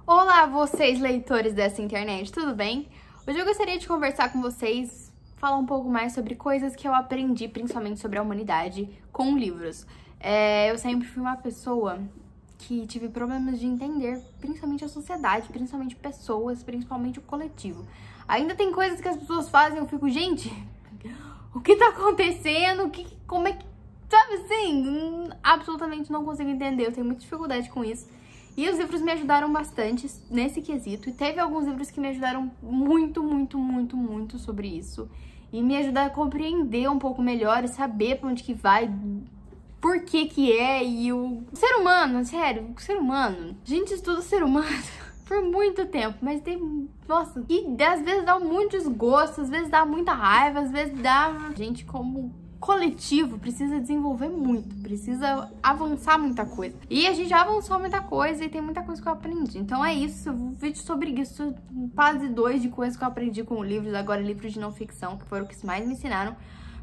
Olá, vocês leitores dessa internet, tudo bem? Hoje eu gostaria de conversar com vocês, falar um pouco mais sobre coisas que eu aprendi, principalmente sobre a humanidade, com livros. Eu sempre fui uma pessoa que tive problemas de entender, principalmente a sociedade, principalmente pessoas, principalmente o coletivo. Ainda tem coisas que as pessoas fazem, eu fico, gente, o que tá acontecendo? Como é que... Sabe assim? Absolutamente não consigo entender, eu tenho muita dificuldade com isso. E os livros me ajudaram bastante nesse quesito. E teve alguns livros que me ajudaram muito sobre isso. E me ajudaram a compreender um pouco melhor e saber pra onde que vai, por que é. E o ser humano, sério, o ser humano. A gente estuda o ser humano por muito tempo, mas tem... Nossa, e às vezes dá muito desgosto, às vezes dá muita raiva, às vezes dá... A gente como... coletivo precisa desenvolver muito, precisa avançar muita coisa. E a gente já avançou muita coisa e tem muita coisa que eu aprendi. Então é isso, um vídeo sobre isso, fase 2 de coisas que eu aprendi com livros, agora livros de não ficção, que foram os que mais me ensinaram.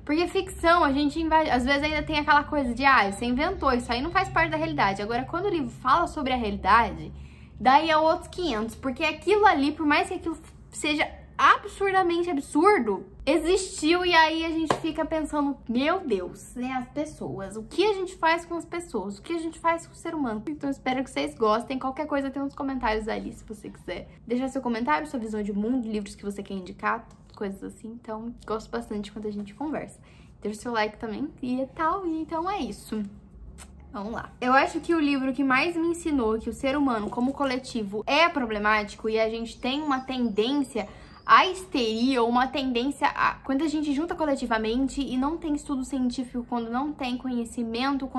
Porque ficção, a gente às vezes ainda tem aquela coisa de, você inventou, isso aí não faz parte da realidade. Agora, quando o livro fala sobre a realidade, daí é outros 500, porque aquilo ali, por mais que aquilo seja absurdamente absurdo, existiu, e aí a gente fica pensando, meu Deus, né, as pessoas, o que a gente faz com as pessoas, o que a gente faz com o ser humano. Então espero que vocês gostem. Qualquer coisa tem uns comentários ali, se você quiser deixar seu comentário, sua visão de mundo, livros que você quer indicar, coisas assim. Então gosto bastante quando a gente conversa. Deixa seu like também e tal, e então é isso. Vamos lá. Eu acho que o livro que mais me ensinou que o ser humano como coletivo é problemático e a gente tem uma tendência a histeria, ou uma tendência a... Quando a gente junta coletivamente e não tem estudo científico, quando não tem conhecimento,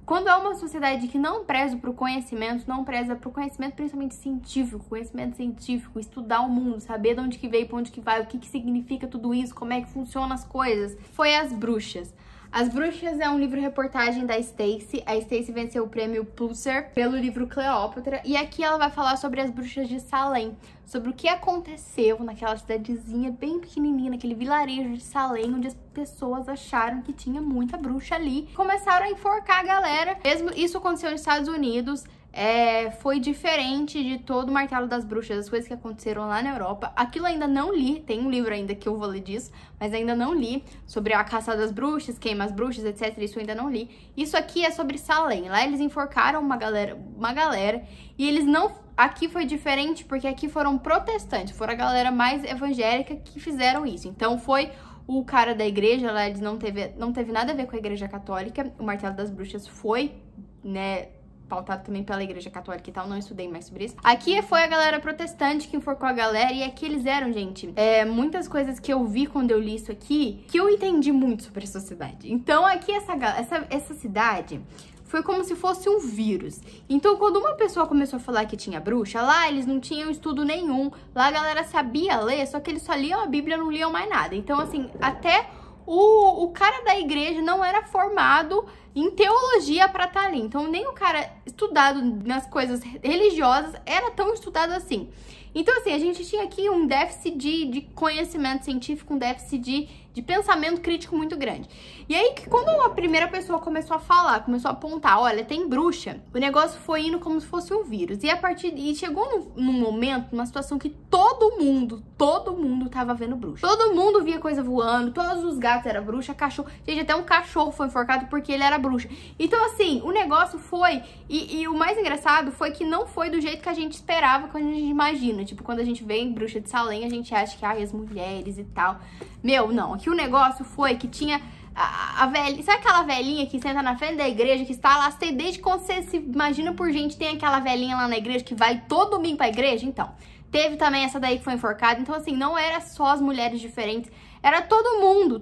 quando é uma sociedade que não preza pro conhecimento, não preza pro conhecimento principalmente científico, conhecimento científico, estudar o mundo, saber de onde que veio, pra onde que vai, o que significa tudo isso, como é que funcionam as coisas, foi As Bruxas. As Bruxas é um livro-reportagem da Stacey. A Stacey venceu o prêmio Pulitzer pelo livro Cleópatra. E aqui ela vai falar sobre as bruxas de Salem, sobre o que aconteceu naquela cidadezinha bem pequenininha, naquele vilarejo de Salem, onde as pessoas acharam que tinha muita bruxa ali. Começaram a enforcar a galera. Mesmo isso aconteceu nos Estados Unidos. Foi diferente de todo o Martelo das Bruxas, as coisas que aconteceram lá na Europa. Aquilo ainda não li, tem um livro ainda que eu vou ler disso, mas ainda não li, sobre a caça das bruxas, queima as bruxas, etc, isso eu ainda não li. Isso aqui é sobre Salem, lá eles enforcaram uma galera, e eles não... Aqui foi diferente porque aqui foram protestantes, foram a galera mais evangélica que fizeram isso. Então foi o cara da igreja, lá eles não teve nada a ver com a igreja católica. O Martelo das Bruxas foi, né, pautado também pela igreja católica e tal, não estudei mais sobre isso. Aqui foi a galera protestante que enforcou a galera, e aqui eles eram, gente, muitas coisas que eu vi quando eu li isso aqui, que eu entendi muito sobre a sociedade. Então aqui essa cidade foi como se fosse um vírus. Então quando uma pessoa começou a falar que tinha bruxa, lá eles não tinham estudo nenhum, lá a galera sabia ler, só que eles só liam a Bíblia, não liam mais nada. Então assim, até o cara da igreja não era formado em teologia pra estar ali. Então nem o cara estudado nas coisas religiosas era tão estudado assim. Então assim, a gente tinha aqui um déficit de conhecimento científico, um déficit de pensamento crítico muito grande. E aí, que quando a primeira pessoa começou a falar, começou a apontar, olha, tem bruxa, o negócio foi indo como se fosse um vírus. E chegou num momento, numa situação que todo mundo tava vendo bruxa. Todo mundo via coisa voando, todos os gatos eram bruxa, cachorro. Gente, até um cachorro foi enforcado porque ele era bruxa. Então, assim, o negócio foi... E o mais engraçado foi que não foi do jeito que a gente esperava, quando a gente imagina. Tipo, quando a gente vê em Bruxa de Salem, a gente acha que, as mulheres e tal. Meu, não. Aqui o negócio foi que tinha a velha... Sabe aquela velhinha que senta na frente da igreja, que está lá, desde quando você se imagina por gente, tem aquela velhinha lá na igreja que vai todo domingo pra igreja? Então, teve também essa daí que foi enforcada. Então, assim, não era só as mulheres diferentes, era todo mundo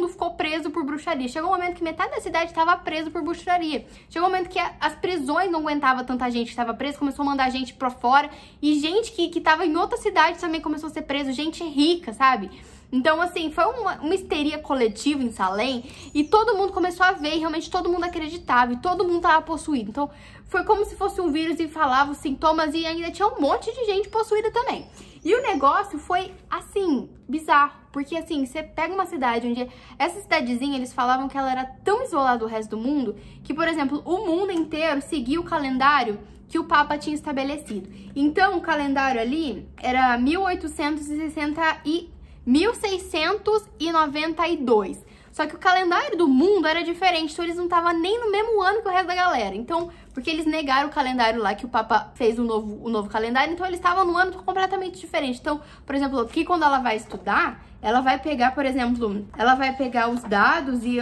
ficou preso por bruxaria. Chegou um momento que metade da cidade estava preso por bruxaria. Chegou um momento que as prisões não aguentavam tanta gente que estava presa, começou a mandar gente pra fora, e gente que tava em outra cidade também começou a ser preso, gente rica, sabe? Então, assim, foi uma histeria coletiva em Salem, e todo mundo começou a ver, e realmente todo mundo acreditava, e todo mundo tava possuído. Então, foi como se fosse um vírus e falava os sintomas, e ainda tinha um monte de gente possuída também. E o negócio foi, assim, bizarro, porque, assim, você pega uma cidade onde... Essa cidadezinha, eles falavam que ela era tão isolada do resto do mundo, que, por exemplo, o mundo inteiro seguia o calendário que o Papa tinha estabelecido. Então, o calendário ali era 1692. Só que o calendário do mundo era diferente, então eles não estavam nem no mesmo ano que o resto da galera. Então, porque eles negaram o calendário lá que o Papa fez o novo calendário, então eles estavam num ano completamente diferente. Então, por exemplo, aqui quando ela vai estudar, ela vai pegar, por exemplo, ela vai pegar os dados e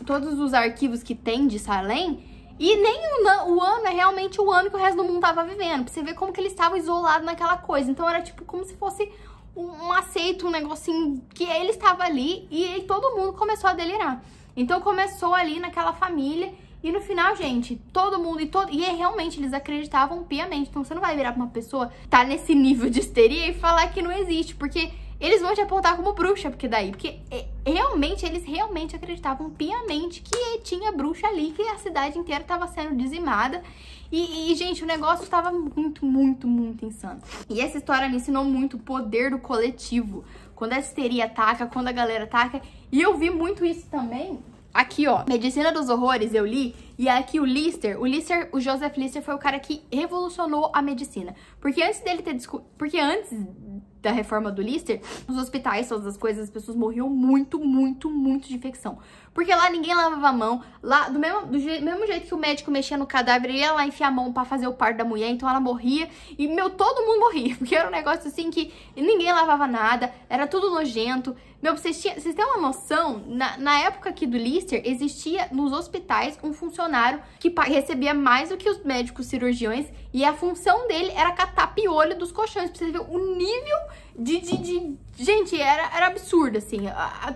todos os arquivos que tem de Salem, e nem o ano é realmente o ano que o resto do mundo tava vivendo. Pra você ver como que eles estavam isolados naquela coisa. Então era tipo como se fosse um aceito, um negocinho que ele estava ali e aí todo mundo começou a delirar. Então começou ali naquela família e no final, gente, todo mundo e realmente eles acreditavam piamente. Então você não vai virar pra uma pessoa tá nesse nível de histeria e falar que não existe, porque eles vão te apontar como bruxa, porque eles realmente acreditavam piamente que tinha bruxa ali, que a cidade inteira estava sendo dizimada. E, gente, o negócio estava muito, muito, muito insano. E essa história me ensinou muito o poder do coletivo. Quando a histeria ataca, quando a galera ataca. E eu vi muito isso também. Aqui, ó, Medicina dos Horrores, eu li. E aqui o Joseph Lister foi o cara que revolucionou a medicina. Porque antes da reforma do Lister, os hospitais, todas as coisas, as pessoas morriam muito, muito, muito de infecção. Porque lá ninguém lavava a mão. Lá, do mesmo jeito que o médico mexia no cadáver, ele ia lá enfiar a mão pra fazer o parto da mulher, então ela morria. E, todo mundo morria. Porque era um negócio assim que ninguém lavava nada, era tudo nojento. Vocês têm uma noção? Na época aqui do Lister, existia nos hospitais um funcionário que recebia mais do que os médicos cirurgiões e a função dele era catar piolho dos colchões. Pra vocês verem o nível Gente, era absurdo, assim.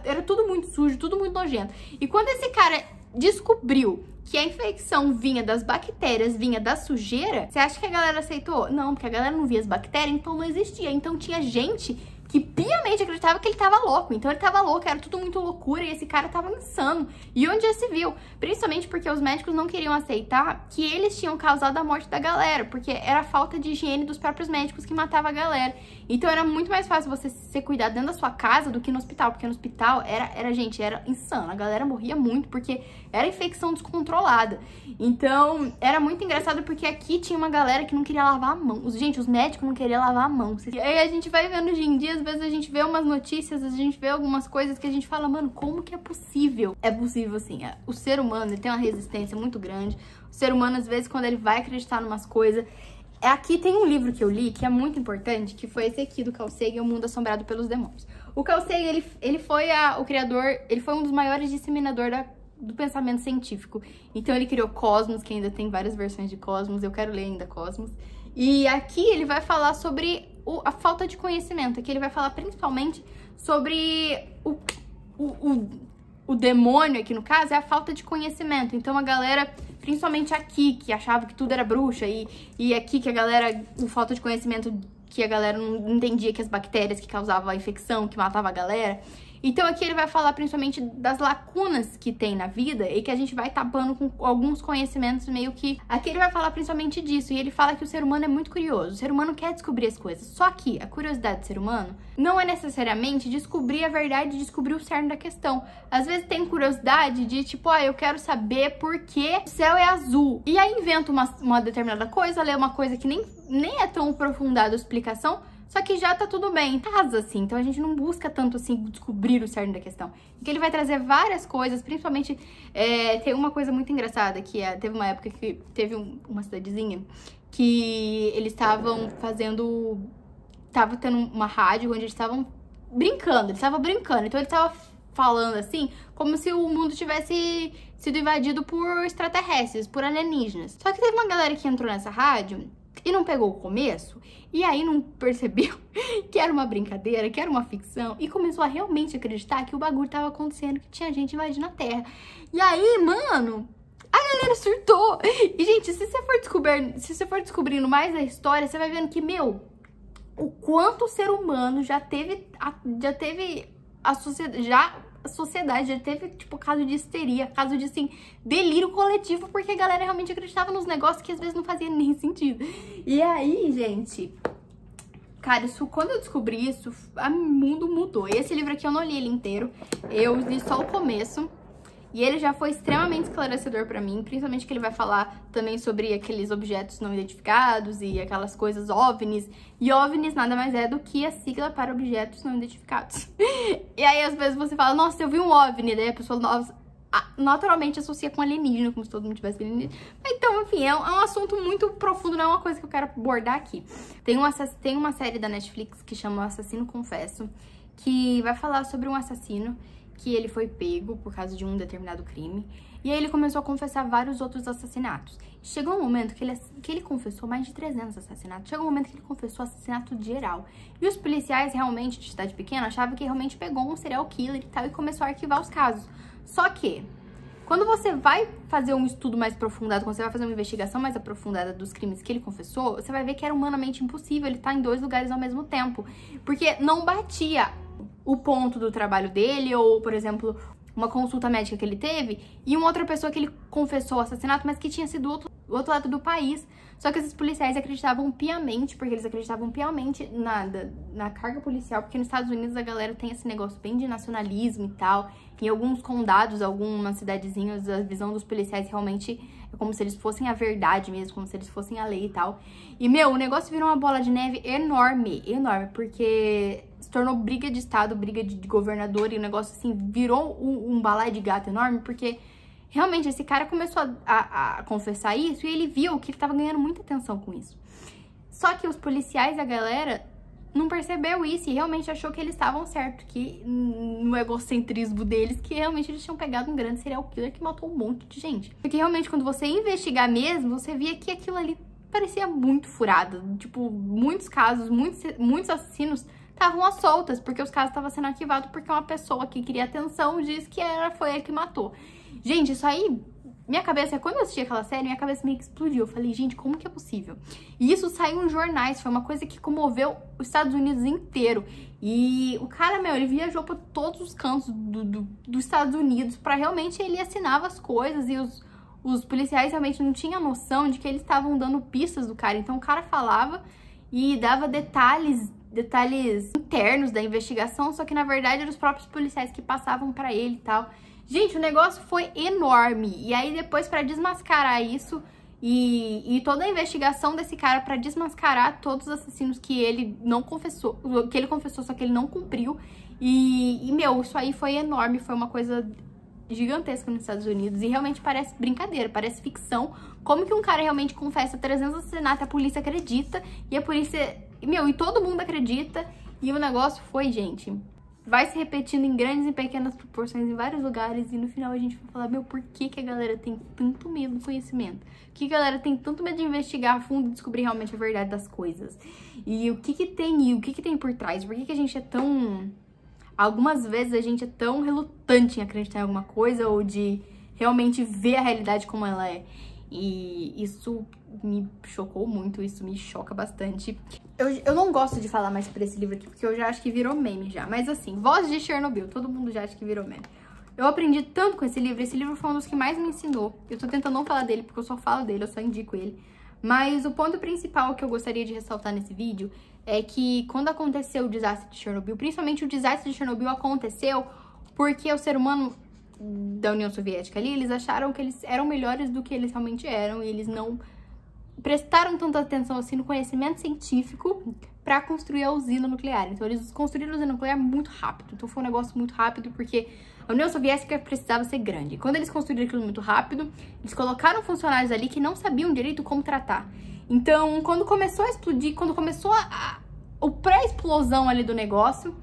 Era tudo muito sujo, tudo muito nojento. E quando esse cara descobriu que a infecção vinha das bactérias, vinha da sujeira, você acha que a galera aceitou? Não, porque a galera não via as bactérias, então não existia. Então tinha gente que piamente acreditava que ele tava louco. Então ele tava louco, era tudo muito loucura e esse cara tava insano. E onde já se viu? Principalmente porque os médicos não queriam aceitar que eles tinham causado a morte da galera, porque era a falta de higiene dos próprios médicos que matava a galera. Então era muito mais fácil você ser cuidado dentro da sua casa do que no hospital, porque no hospital era insano. A galera morria muito porque era infecção descontrolada. Então era muito engraçado porque aqui tinha uma galera que não queria lavar a mão. Gente, os médicos não queriam lavar a mão. E aí a gente vai vendo hoje em dia, às vezes a gente vê umas notícias, a gente vê algumas coisas que a gente fala, mano, como que é possível? É possível, assim. O ser humano, ele tem uma resistência muito grande. O ser humano, às vezes, quando ele vai acreditar em umas coisas... Aqui tem um livro que eu li, que é muito importante, que foi esse aqui do Carl Sagan, O Mundo Assombrado pelos Demônios. O Carl Sagan, ele foi o criador, ele foi um dos maiores disseminadores do pensamento científico. Então ele criou Cosmos, que ainda tem várias versões de Cosmos, eu quero ler ainda Cosmos. E aqui ele vai falar sobre a falta de conhecimento. Aqui ele vai falar principalmente sobre o demônio, aqui no caso, é a falta de conhecimento. Então a galera, principalmente aqui, que achava que tudo era bruxa, e aqui que a galera, com falta de conhecimento, que a galera não entendia que as bactérias que causavam a infecção, que matava a galera. Então aqui ele vai falar principalmente das lacunas que tem na vida e que a gente vai tapando com alguns conhecimentos meio que... Aqui ele vai falar principalmente disso e ele fala que o ser humano é muito curioso, o ser humano quer descobrir as coisas. Só que a curiosidade do ser humano não é necessariamente descobrir a verdade, descobrir o cerne da questão. Às vezes tem curiosidade de tipo, eu quero saber por que o céu é azul. E aí inventa uma determinada coisa, lê uma coisa que nem é tão aprofundada a explicação, só que já tá tudo bem, casa assim, então a gente não busca tanto assim descobrir o cerne da questão. Porque ele vai trazer várias coisas, principalmente tem uma coisa muito engraçada, que teve uma época que teve uma cidadezinha que eles estavam tava tendo uma rádio onde eles estavam brincando, então ele tava falando assim, como se o mundo tivesse sido invadido por extraterrestres, por alienígenas. Só que teve uma galera que entrou nessa rádio e não pegou o começo, e aí não percebeu que era uma brincadeira, que era uma ficção, e começou a realmente acreditar que o bagulho tava acontecendo, que tinha gente invadindo a Terra. E aí, mano, a galera surtou. E, gente, se você for descobrindo mais a história, você vai vendo que, o quanto o ser humano já teve a sociedade já teve, tipo, caso de histeria, caso de, assim, delírio coletivo, porque a galera realmente acreditava nos negócios que às vezes não fazia nem sentido. E aí, gente, cara, quando eu descobri isso, o mundo mudou. E esse livro aqui eu não li ele inteiro, eu li só o começo. E ele já foi extremamente esclarecedor pra mim, principalmente que ele vai falar também sobre aqueles objetos não identificados e aquelas coisas OVNIs. E OVNIs nada mais é do que a sigla para objetos não identificados. E aí, às vezes, você fala, nossa, eu vi um OVNI, daí a pessoa naturalmente associa com alienígena, como se todo mundo tivesse alienígena. Então, enfim, é um assunto muito profundo, não é uma coisa que eu quero abordar aqui. Tem uma série da Netflix que chama Assassino Confesso, que vai falar sobre um assassino que ele foi pego por causa de um determinado crime. E aí ele começou a confessar vários outros assassinatos. Chegou um momento que ele confessou mais de 300 assassinatos. Chegou um momento que ele confessou assassinato geral. E os policiais realmente, de cidade pequena, achavam que realmente pegou um serial killer e tal, e começou a arquivar os casos. Só que, quando você vai fazer um estudo mais aprofundado, quando você vai fazer uma investigação mais aprofundada dos crimes que ele confessou, você vai ver que era humanamente impossível ele estar em 2 lugares ao mesmo tempo. Porque não batia o ponto do trabalho dele, ou, por exemplo, uma consulta médica que ele teve, e uma outra pessoa que ele confessou o assassinato, mas que tinha sido do outro lado do país. Só que esses policiais acreditavam piamente, porque eles acreditavam piamente na carga policial, porque nos Estados Unidos a galera tem esse negócio bem de nacionalismo e tal. Em alguns condados, algumas cidadezinhas, a visão dos policiais realmente é como se eles fossem a verdade mesmo, como se eles fossem a lei e tal. E, meu, o negócio virou uma bola de neve enorme, enorme, porque se tornou briga de estado, briga de governador, e o negócio, assim, virou um balaio de gato enorme, porque realmente esse cara começou a confessar isso e ele viu que ele tava ganhando muita atenção com isso. Só que os policiais, a galera, não percebeu isso e realmente achou que eles estavam certos, que no egocentrismo deles, que realmente eles tinham pegado um grande serial killer que matou um monte de gente. Porque realmente quando você ia investigar mesmo, você via que aquilo ali parecia muito furado. Tipo, muitos casos, muitos assassinos estavam às soltas, porque os casos estavam sendo arquivados porque uma pessoa que queria atenção disse que foi ele que matou. Gente, isso aí, minha cabeça, quando eu assisti aquela série, minha cabeça meio que explodiu. Eu falei, gente, como que é possível? E isso saiu nos jornais, foi uma coisa que comoveu os Estados Unidos inteiro. E o cara, meu, ele viajou pra todos os cantos dos Estados Unidos pra realmente ele assinava as coisas e os policiais realmente não tinham noção de que eles estavam dando pistas do cara. Então o cara falava e dava detalhes internos da investigação, só que na verdade eram os próprios policiais que passavam pra ele e tal. Gente, o negócio foi enorme. E aí depois, pra desmascarar isso e toda a investigação desse cara pra desmascarar todos os assassinos que ele não confessou, que ele confessou, só que ele não cumpriu. E meu, isso aí foi enorme, foi uma coisa gigantesca nos Estados Unidos. E realmente parece brincadeira, parece ficção. Como que um cara realmente confessa 300 assassinatos, a polícia acredita, e a polícia... Meu, e todo mundo acredita. E o negócio foi, gente... vai se repetindo em grandes e pequenas proporções em vários lugares, e no final a gente vai falar, meu, por que a galera tem tanto medo do conhecimento? Por que a galera tem tanto medo de investigar a fundo e descobrir realmente a verdade das coisas? E o que tem por trás? Por que a gente é tão... Algumas vezes a gente é tão relutante em acreditar em alguma coisa ou de realmente ver a realidade como ela é. E isso me chocou muito, isso me choca bastante. Eu não gosto de falar mais sobre esse livro aqui, porque eu já acho que virou meme já. Mas assim, Voz de Chernobyl, todo mundo já acha que virou meme. Eu aprendi tanto com esse livro foi um dos que mais me ensinou. Eu tô tentando não falar dele, porque eu só falo dele, eu só indico ele. Mas o ponto principal que eu gostaria de ressaltar nesse vídeo é que quando aconteceu o desastre de Chernobyl, principalmente o desastre de Chernobyl aconteceu porque o ser humano da União Soviética ali, eles acharam que eles eram melhores do que eles realmente eram, e eles não prestaram tanta atenção assim no conhecimento científico para construir a usina nuclear. Então eles construíram a usina nuclear muito rápido. Então foi um negócio muito rápido porque a União Soviética precisava ser grande. Quando eles construíram aquilo muito rápido, eles colocaram funcionários ali que não sabiam direito como tratar. Então, quando começou a explodir, quando começou o pré-explosão ali do negócio,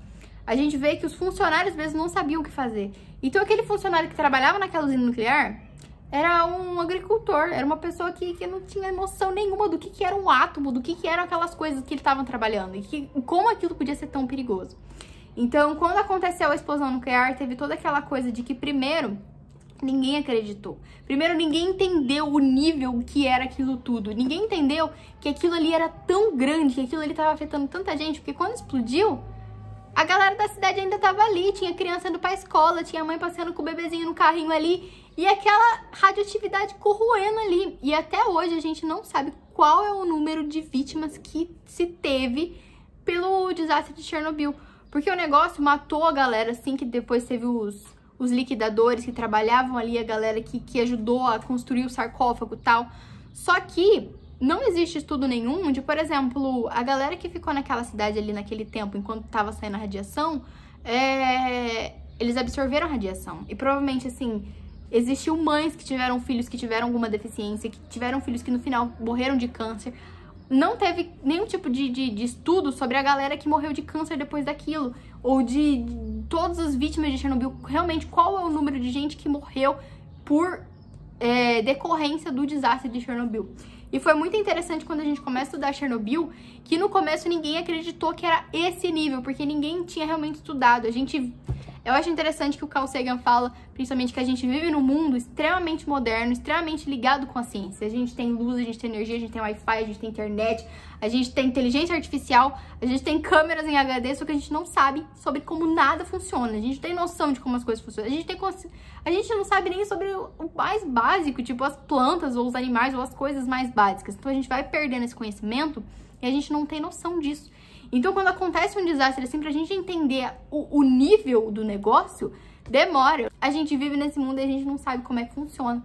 a gente vê que os funcionários mesmo não sabiam o que fazer. Então, aquele funcionário que trabalhava naquela usina nuclear era um agricultor, era uma pessoa que não tinha noção nenhuma do que era um átomo, do que eram aquelas coisas que eles estavam trabalhando e como aquilo podia ser tão perigoso. Então, quando aconteceu a explosão nuclear, teve toda aquela coisa de que, primeiro, ninguém acreditou. Primeiro, ninguém entendeu o nível que era aquilo tudo. Ninguém entendeu que aquilo ali era tão grande, que aquilo ali estava afetando tanta gente, porque quando explodiu, a galera da cidade ainda tava ali, tinha criança indo pra escola, tinha mãe passeando com o bebezinho no carrinho ali, e aquela radioatividade corroendo ali. E até hoje a gente não sabe qual é o número de vítimas que se teve pelo desastre de Chernobyl. Porque o negócio matou a galera, assim, que depois teve os os liquidadores que trabalhavam ali, a galera que ajudou a construir o sarcófago e tal. Só que não existe estudo nenhum de, por exemplo, a galera que ficou naquela cidade ali naquele tempo, enquanto tava saindo a radiação, eles absorveram a radiação. E provavelmente, assim, existiu mães que tiveram filhos que tiveram alguma deficiência, que tiveram filhos que no final morreram de câncer. Não teve nenhum tipo de estudo sobre a galera que morreu de câncer depois daquilo. Ou de todas as vítimas de Chernobyl. Realmente, qual é o número de gente que morreu por decorrência do desastre de Chernobyl. E foi muito interessante quando a gente começa a estudar Chernobyl, que no começo ninguém acreditou que era esse nível, porque ninguém tinha realmente estudado. Eu acho interessante que o Carl Sagan fala, principalmente, que a gente vive num mundo extremamente moderno, extremamente ligado com a ciência. A gente tem luz, a gente tem energia, a gente tem Wi-Fi, a gente tem internet, a gente tem inteligência artificial, a gente tem câmeras em HD, só que a gente não sabe sobre como nada funciona. A gente não tem noção de como as coisas funcionam. A gente não sabe nem sobre o mais básico, tipo as plantas ou os animais ou as coisas mais básicas. Então a gente vai perdendo esse conhecimento e a gente não tem noção disso. Então, quando acontece um desastre assim, pra gente entender o nível do negócio, demora. A gente vive nesse mundo e a gente não sabe como é que funciona.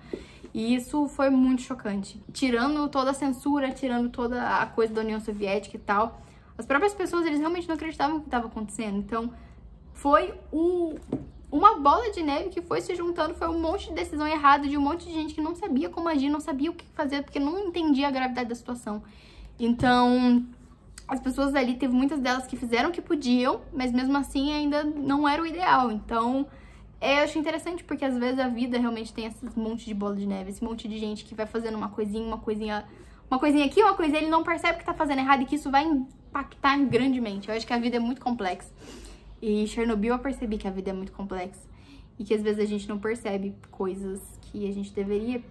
E isso foi muito chocante. Tirando toda a censura, tirando toda a coisa da União Soviética e tal, as próprias pessoas, eles realmente não acreditavam no que estava acontecendo. Então, foi uma bola de neve que foi se juntando, foi um monte de decisão errada de um monte de gente que não sabia como agir, não sabia o que fazer, porque não entendia a gravidade da situação. Então, as pessoas ali, teve muitas delas que fizeram o que podiam, mas mesmo assim ainda não era o ideal. Então, eu achei interessante, porque às vezes a vida realmente tem esse monte de bola de neve, esse monte de gente que vai fazendo uma coisinha aqui, uma coisinha, ele não percebe que tá fazendo errado e que isso vai impactar grandemente. Eu acho que a vida é muito complexa. E Chernobyl eu percebi que a vida é muito complexa. E que às vezes a gente não percebe coisas que a gente deveria,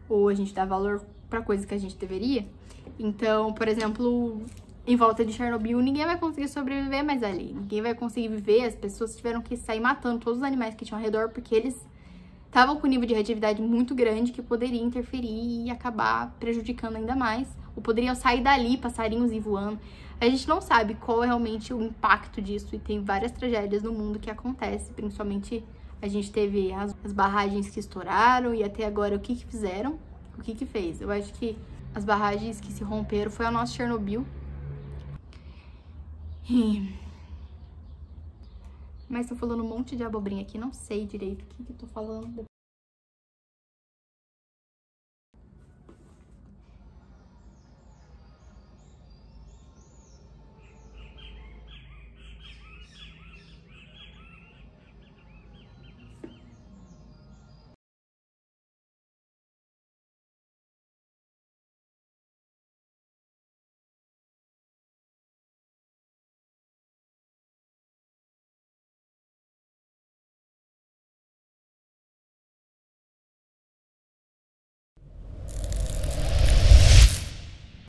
ou a gente dá valor pra coisas que a gente deveria. Então, por exemplo, em volta de Chernobyl, ninguém vai conseguir sobreviver mais ali. Ninguém vai conseguir viver. As pessoas tiveram que sair matando todos os animais que tinham ao redor, porque eles estavam com um nível de radioatividade muito grande que poderia interferir e acabar prejudicando ainda mais. Ou poderiam sair dali, passarinhos ir voando. A gente não sabe qual é realmente o impacto disso. E tem várias tragédias no mundo que acontecem. Principalmente, a gente teve as barragens que estouraram e até agora o que fizeram, o que fez. Eu acho que as barragens que se romperam foi a nossa Chernobyl. Mas tô falando um monte de abobrinha aqui, não sei direito o que eu tô falando.